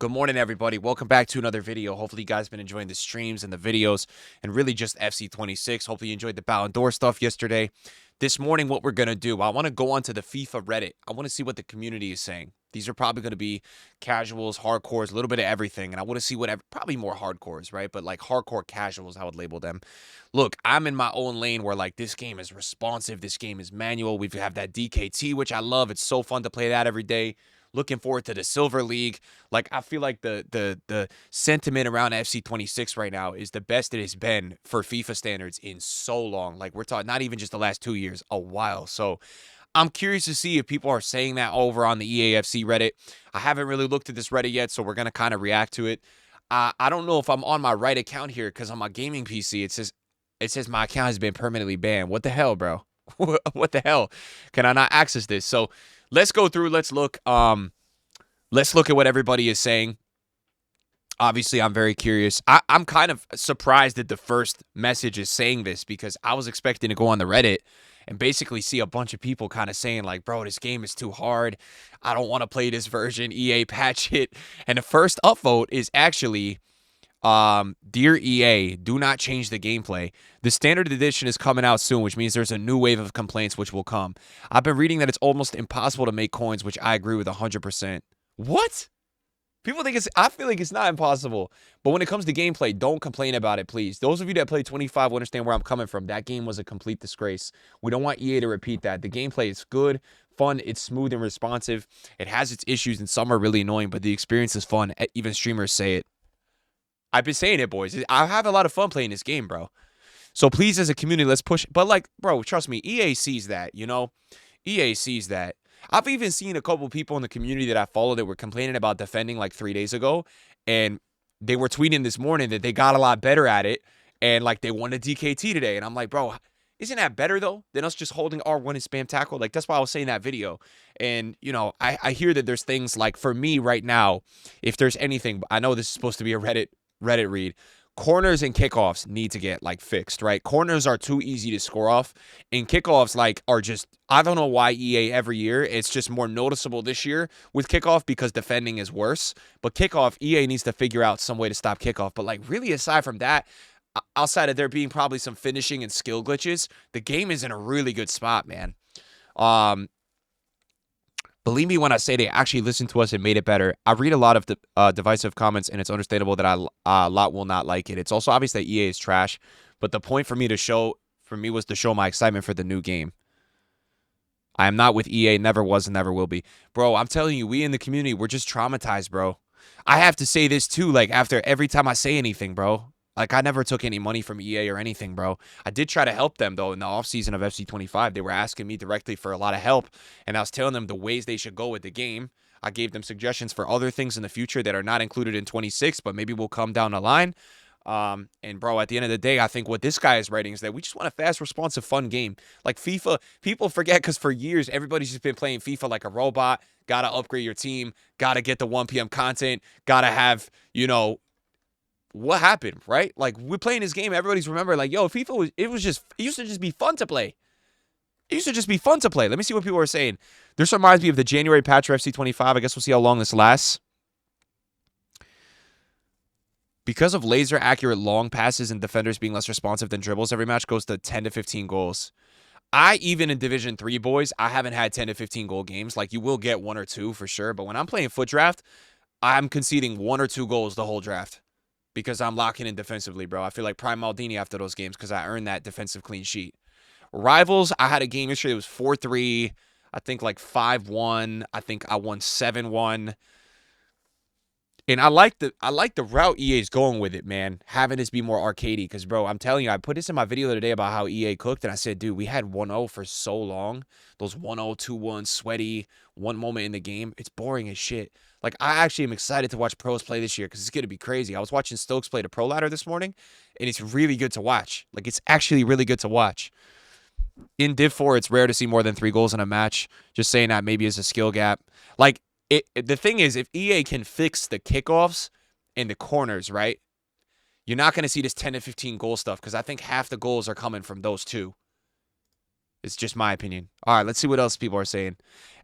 Good morning, everybody. Welcome back to another video. Hopefully, you guys been enjoying the streams and the videos and really just FC26. Hopefully, you enjoyed the Ballon d'Or stuff yesterday. This morning, what we're going to do, I want to go onto the FIFA Reddit. I want to see what the community is saying. These are probably going to be casuals, hardcores, a little bit of everything. And I want to see whatever, probably more hardcores, right? But like hardcore casuals, I would label them. Look, I'm in my own lane where like this game is responsive. This game is manual. We have that DKT, which I love. It's so fun to play that every day. Looking forward to the Silver League. Like, I feel like the sentiment around FC26 right now is the best it has been for FIFA standards in so long. Like, we're talking not even just the last 2 years, a while. So I'm curious to see if people are saying that over on the EAFC Reddit. I haven't really looked at this Reddit yet, so we're going to kind of react to it. I don't know if I'm on my right account here because on my gaming PC, it says my account has been permanently banned. What the hell, bro? What the hell? Can I not access this? So let's go through. Let's look. Let's look at what everybody is saying. Obviously, I'm very curious. I'm kind of surprised that the first message is saying this because I was expecting to go on the Reddit and basically see a bunch of people kind of saying like, bro, this game is too hard. I don't want to play this version. EA patch it. And the first upvote is actually, dear EA, do not change the gameplay. The standard edition is coming out soon, which means there's a new wave of complaints which will come. I've been reading that it's almost impossible to make coins, which I agree with 100%. What? People think I feel like it's not impossible. But when it comes to gameplay, don't complain about it, please. Those of you that play 25 will understand where I'm coming from. That game was a complete disgrace. We don't want EA to repeat that. The gameplay is good, fun, it's smooth and responsive. It has its issues, and some are really annoying, but the experience is fun. Even streamers say it. I've been saying it, boys. I have a lot of fun playing this game, bro. So please, as a community, let's push. But, like, bro, trust me, EA sees that, you know? EA sees that. I've even seen a couple people in the community that I follow that were complaining about defending like 3 days ago. And they were tweeting this morning that they got a lot better at it. And, like, they won a DKT today. And I'm like, bro, isn't that better, though, than us just holding R1 and spam tackle? Like, that's why I was saying that video. And, you know, I hear that there's things like, for me right now, if there's anything, I know this is supposed to be a Reddit read. Corners and kickoffs need to get like fixed, right? Corners are too easy to score off, and kickoffs like are just, I don't know why EA every year, it's just more noticeable this year with kickoff because defending is worse. But kickoff, EA needs to figure out some way to stop kickoff. But like really aside from that, outside of there being probably some finishing and skill glitches, the game is in a really good spot, man. Believe me when I say they actually listened to us and made it better. I read a lot of the divisive comments, and it's understandable that a lot will not like it. It's also obvious that EA is trash, but the point for me was to show my excitement for the new game. I am not with EA, never was and never will be. Bro, I'm telling you, we in the community, we're just traumatized, bro. I have to say this too, like after every time I say anything, bro. Like, I never took any money from EA or anything, bro. I did try to help them, though, in the offseason of FC25. They were asking me directly for a lot of help, and I was telling them the ways they should go with the game. I gave them suggestions for other things in the future that are not included in 26, but maybe will come down the line. And, bro, at the end of the day, I think what this guy is writing is that we just want a fast, responsive, fun game. Like, FIFA, people forget because for years, everybody's just been playing FIFA like a robot. Got to upgrade your team. Got to get the 1 p.m. content. Got to have, you know, what happened, right? Like, we're playing this game, everybody's remembering, like, yo, FIFA it used to just be fun to play. It used to just be fun to play. Let me see what people are saying. This reminds me of the January patch for FC25. I guess we'll see how long this lasts. Because of laser-accurate long passes and defenders being less responsive than dribbles, every match goes to 10 to 15 goals. Even in Division 3, boys, I haven't had 10 to 15 goal games. Like, you will get 1 or 2 for sure, but when I'm playing foot draft, I'm conceding 1 or 2 goals the whole draft. Because I'm locking in defensively, bro. I feel like Prime Maldini after those games because I earned that defensive clean sheet. Rivals, I had a game yesterday. It was 4-3. I think like 5-1. I think I won 7-1. And I like the route EA is going with it, man. Having this be more arcadey. Because, bro, I'm telling you, I put this in my video the other day about how EA cooked. And I said, dude, we had 1-0 for so long. Those 1-0, 2-1, sweaty, one moment in the game. It's boring as shit. Like, I actually am excited to watch pros play this year because it's going to be crazy. I was watching Stokes play the pro ladder this morning, and it's really good to watch. Like, it's actually really good to watch. In Div 4, it's rare to see more than 3 goals in a match. Just saying that maybe is a skill gap. Like, the thing is, if EA can fix the kickoffs and the corners, right, you're not going to see this 10 to 15 goal stuff because I think half the goals are coming from those two. It's just my opinion. All right, let's see what else people are saying.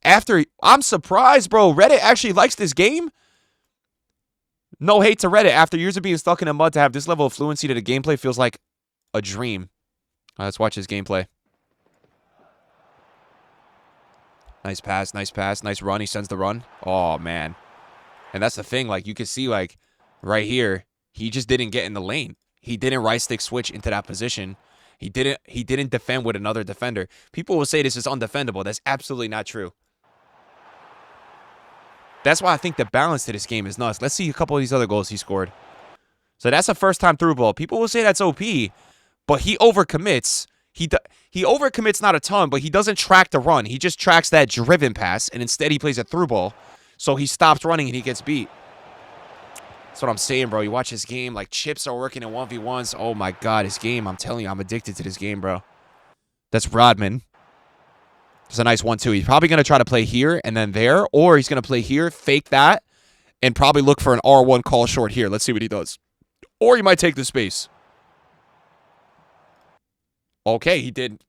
I'm surprised, bro. Reddit actually likes this game. No hate to Reddit. After years of being stuck in the mud, to have this level of fluency to the gameplay feels like a dream. Let's watch his gameplay. Nice pass, nice pass, nice run. He sends the run. Oh, man. And that's the thing. Like, you can see, like, right here, he just didn't get in the lane. He didn't right stick switch into that position. He didn't defend with another defender. People will say this is undefendable. That's absolutely not true. That's why I think the balance to this game is nuts. Let's see a couple of these other goals he scored. So that's a first-time through ball. People will say that's OP, but he overcommits. He overcommits not a ton, but he doesn't track the run. He just tracks that driven pass, and instead he plays a through ball. So he stops running and he gets beat. That's what I'm saying, bro. You watch his game, like chips are working in 1v1s. Oh my God, his game. I'm telling you, I'm addicted to this game, bro. That's Rodman. It's a nice 1-2. He's probably going to try to play here and then there, or he's going to play here, fake that, and probably look for an R1 call short here. Let's see what he does. Or he might take the space. Okay, he did.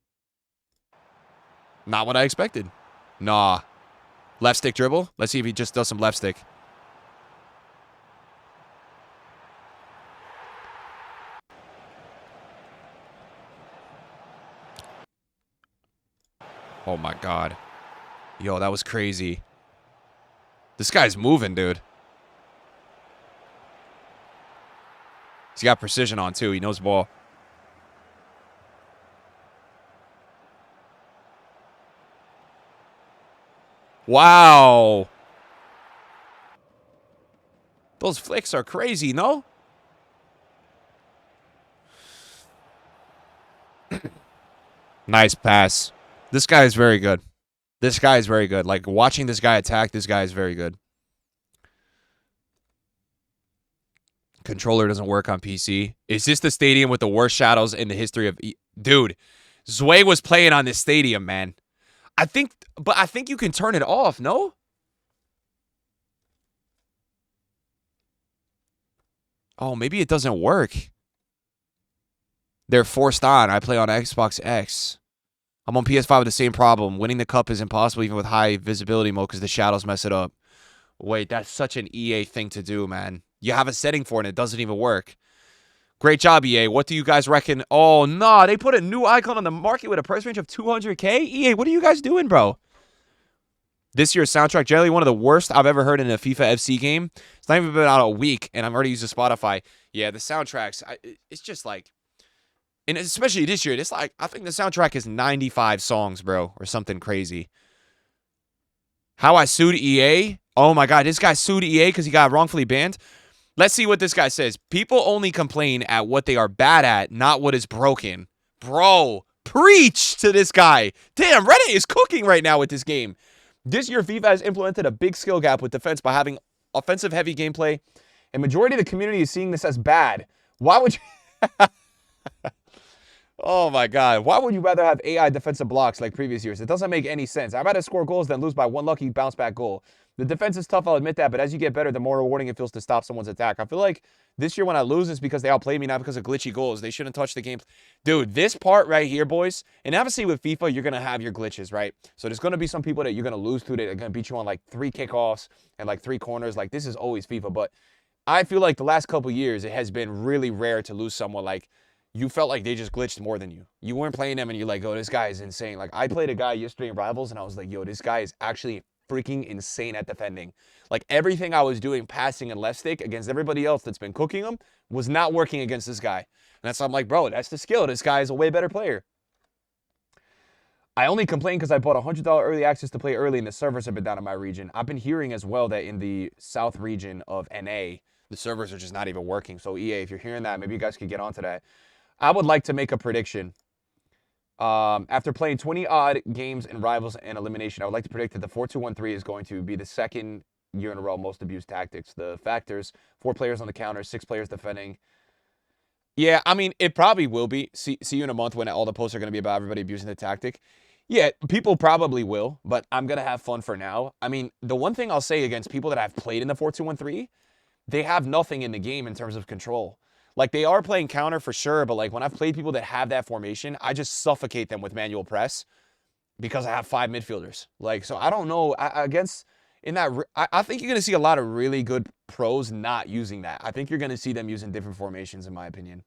Not what I expected. Nah. Left stick dribble. Let's see if he just does some left stick. Oh my God. Yo, that was crazy. This guy's moving, dude. He's got precision on, too. He knows ball. Wow. Those flicks are crazy, no? Nice pass. This guy is very good. This guy is very good. Like, watching this guy attack, this guy is very good. Controller doesn't work on PC. Is this the stadium with the worst shadows in the history of... Dude, Zway was playing on this stadium, man. I think you can turn it off, no? Oh, maybe it doesn't work. They're forced on. I play on Xbox X. I'm on PS5 with the same problem. Winning the cup is impossible even with high visibility mode because the shadows mess it up. Wait, that's such an EA thing to do, man. You have a setting for it and it doesn't even work. Great job, EA. What do you guys reckon? Oh, no. They put a new icon on the market with a price range of $200K? EA, what are you guys doing, bro? This year's soundtrack, generally one of the worst I've ever heard in a FIFA FC game. It's not even been out a week, and I'm already using Spotify. Yeah, the soundtracks, it's just like... And especially this year, it's like, I think the soundtrack is 95 songs, bro, or something crazy. How I sued EA? Oh my God, this guy sued EA because he got wrongfully banned? Let's see what this guy says. People only complain at what they are bad at, not what is broken. Bro, preach to this guy. Damn, Reddit is cooking right now with this game. This year, FIFA has implemented a big skill gap with defense by having offensive-heavy gameplay, and majority of the community is seeing this as bad. Why would you... Oh my God. Why would you rather have AI defensive blocks like previous years? It doesn't make any sense. I'd rather score goals than lose by one lucky bounce back goal. The defense is tough, I'll admit that, but as you get better, the more rewarding it feels to stop someone's attack. I feel like this year when I lose, it's because they outplayed me, not because of glitchy goals. They shouldn't touch the game. Dude, this part right here, boys, and obviously with FIFA, you're going to have your glitches, right? So there's going to be some people that you're going to lose to that are going to beat you on like 3 kickoffs and like 3 corners. Like, this is always FIFA, but I feel like the last couple years, it has been really rare to lose someone like... You felt like they just glitched more than you. You weren't playing them and you're like, oh, this guy is insane. Like, I played a guy yesterday in Rivals and I was like, yo, this guy is actually freaking insane at defending. Like, everything I was doing, passing and left stick against everybody else that's been cooking them, was not working against this guy. And that's why I'm like, bro, that's the skill. This guy is a way better player. I only complain because I bought $100 early access to play early and the servers have been down in my region. I've been hearing as well that in the south region of NA, the servers are just not even working. So EA, if you're hearing that, maybe you guys could get onto that. I would like to make a prediction. After playing 20-odd games in Rivals and Elimination, I would like to predict that the 4-2-1-3 is going to be the second year in a row most abused tactics. The factors, 4 players on the counter, 6 players defending. Yeah, I mean, it probably will be. See you in a month when all the posts are going to be about everybody abusing the tactic. Yeah, people probably will, but I'm going to have fun for now. I mean, the one thing I'll say against people that I've played in the 4-2-1-3, they have nothing in the game in terms of control. Like, they are playing counter for sure, but, like, when I've played people that have that formation, I just suffocate them with manual press because I have 5 midfielders. Like, so I don't know. Against, in that, I think you're going to see a lot of really good pros not using that. I think you're going to see them using different formations, in my opinion.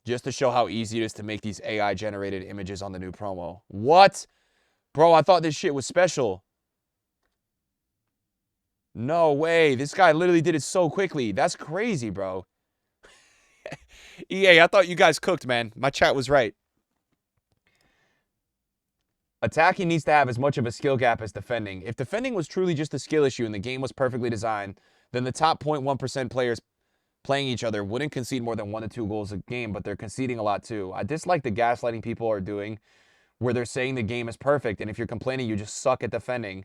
Just to show how easy it is to make these AI generated images on the new promo. What? Bro, I thought this shit was special. No way. This guy literally did it so quickly. That's crazy, bro. EA, I thought you guys cooked, man. My chat was right. Attacking needs to have as much of a skill gap as defending. If defending was truly just a skill issue and the game was perfectly designed, then the top 0.1% players playing each other wouldn't concede more than 1 to 2 goals a game, but they're conceding a lot too. I dislike the gaslighting people are doing where they're saying the game is perfect, and if you're complaining you just suck at defending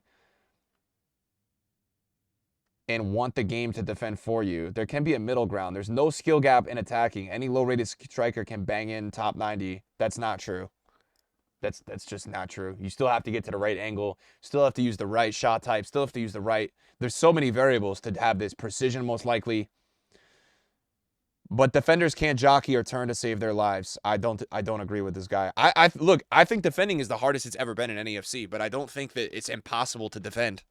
and want the game to defend for you. There can be a middle ground. There's no skill gap in attacking. Any low-rated striker can bang in top 90. That's not true. That's just not true. You still have to get to the right angle. Still have to use the right shot type. Still have to use the right. There's so many variables to have this precision, most likely. But defenders can't jockey or turn to save their lives. I don't agree with this guy. Look, I think defending is the hardest it's ever been in any FC, but I don't think that it's impossible to defend.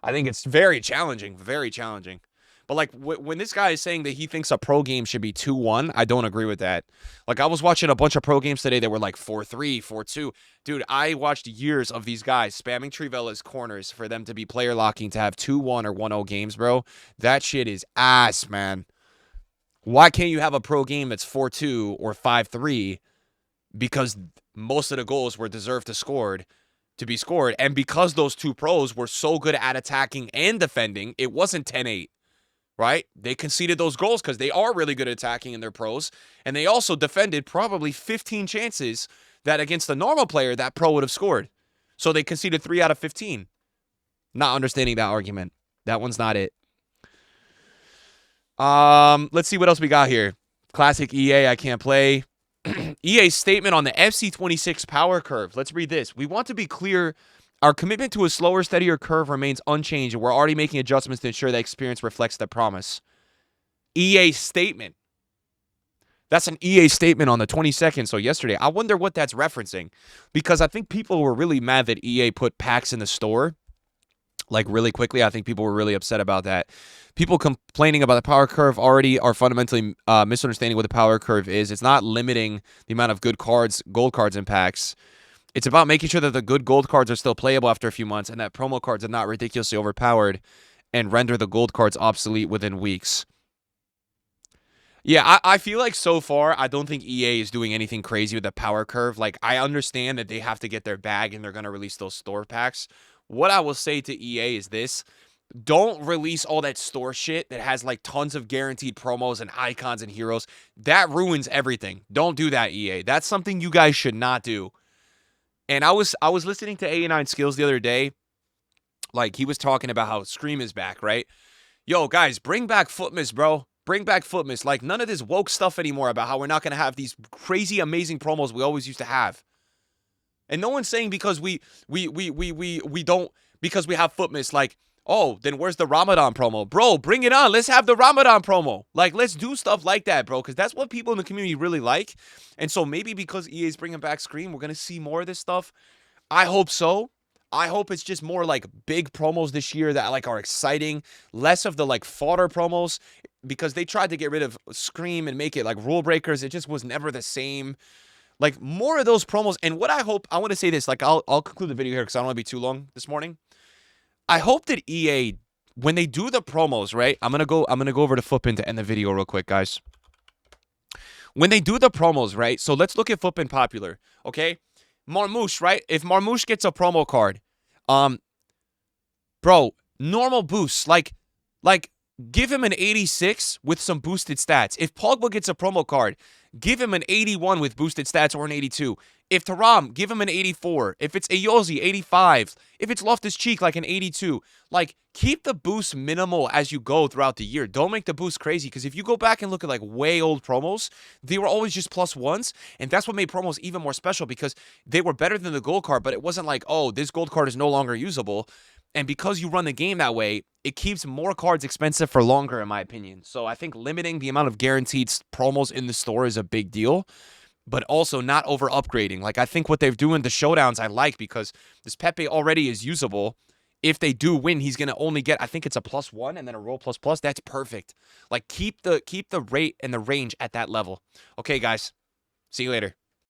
I think it's very challenging, very challenging. But, like, when this guy is saying that he thinks a pro game should be 2-1, I don't agree with that. Like, I was watching a bunch of pro games today that were, like, 4-3, 4-2. Dude, I watched years of these guys spamming Trivella's corners for them to be player locking to have 2-1 or 1-0 games, bro. That shit is ass, man. Why can't you have a pro game that's 4-2 or 5-3? Because most of the goals were deserved to be scored. And because those two pros were so good at attacking and defending, it wasn't 10-8. Right? They conceded those goals because they are really good at attacking in their pros. And they also defended probably 15 chances that against a normal player, that pro would have scored. So they conceded 3 out of 15. Not understanding that argument. That one's not it. Let's see what else we got here. Classic EA, I can't play. EA's statement on the FC26 power curve. Let's read this. We want to be clear. Our commitment to a slower, steadier curve remains unchanged, and we're already making adjustments to ensure that experience reflects the promise. EA statement. That's an EA statement on the 22nd, so yesterday. I wonder what that's referencing, because I think people were really mad that EA put packs in the store, like, really quickly. I think people were really upset about that. People complaining about the power curve already are fundamentally misunderstanding what the power curve is. It's not limiting the amount of good cards, gold cards in packs. It's about making sure that the good gold cards are still playable after a few months and that promo cards are not ridiculously overpowered and render the gold cards obsolete within weeks. Yeah, I feel like so far, I don't think EA is doing anything crazy with the power curve. Like, I understand that they have to get their bag and they're going to release those store packs. What I will say to EA is this. Don't release all that store shit that has, like, tons of guaranteed promos and icons and heroes. That ruins everything. Don't do that, EA. That's something you guys should not do. And I was listening to A9 Skills the other day. Like, he was talking about how Scream is back, right? Yo, guys, bring back FOOTMIS, bro. Bring back FOOTMIS. Like, none of this woke stuff anymore about how we're not going to have these crazy, amazing promos we always used to have. And no one's saying because we don't, because we have FOOTMIS, like, oh, then where's the Ramadan promo? Bro, bring it on. Let's have the Ramadan promo. Like, let's do stuff like that, bro, because that's what people in the community really like. And so maybe because EA's bringing back Scream, we're going to see more of this stuff. I hope so. I hope it's just more, like, big promos this year that, like, are exciting. Less of the, like, fodder promos, because they tried to get rid of Scream and make it, like, rule breakers. It just was never the same. Like, more of those promos. And what I hope, I want to say this, like, I'll conclude the video here because I don't want to be too long this morning. I hope that EA, when they do the promos, right? I'm gonna go over to Footpin to end the video real quick, guys. When they do the promos, right? So let's look at Footpin Popular, okay? Marmouche, right? If Marmouche gets a promo card, bro, normal boosts, like give him an 86 with some boosted stats. If Pogba gets a promo card, give him an 81 with boosted stats or an 82. If Thuram, give him an 84. If it's Ayoze, 85. If it's Loftus-Cheek, like an 82. Like, keep the boost minimal as you go throughout the year. Don't make the boost crazy, because if you go back and look at, like, way old promos, they were always just +1s, and that's what made promos even more special, because they were better than the gold card, but it wasn't like, oh, this gold card is no longer usable. And because you run the game that way, it keeps more cards expensive for longer, in my opinion. So I think limiting the amount of guaranteed promos in the store is a big deal. but also not over upgrading. Like, I think what they're doing, the showdowns, I like, because this Pepe already is usable. If they do win, he's going to only get, I think it's a +1 and then a roll ++. That's perfect. Like, keep the rate and the range at that level. Okay, guys. See you later.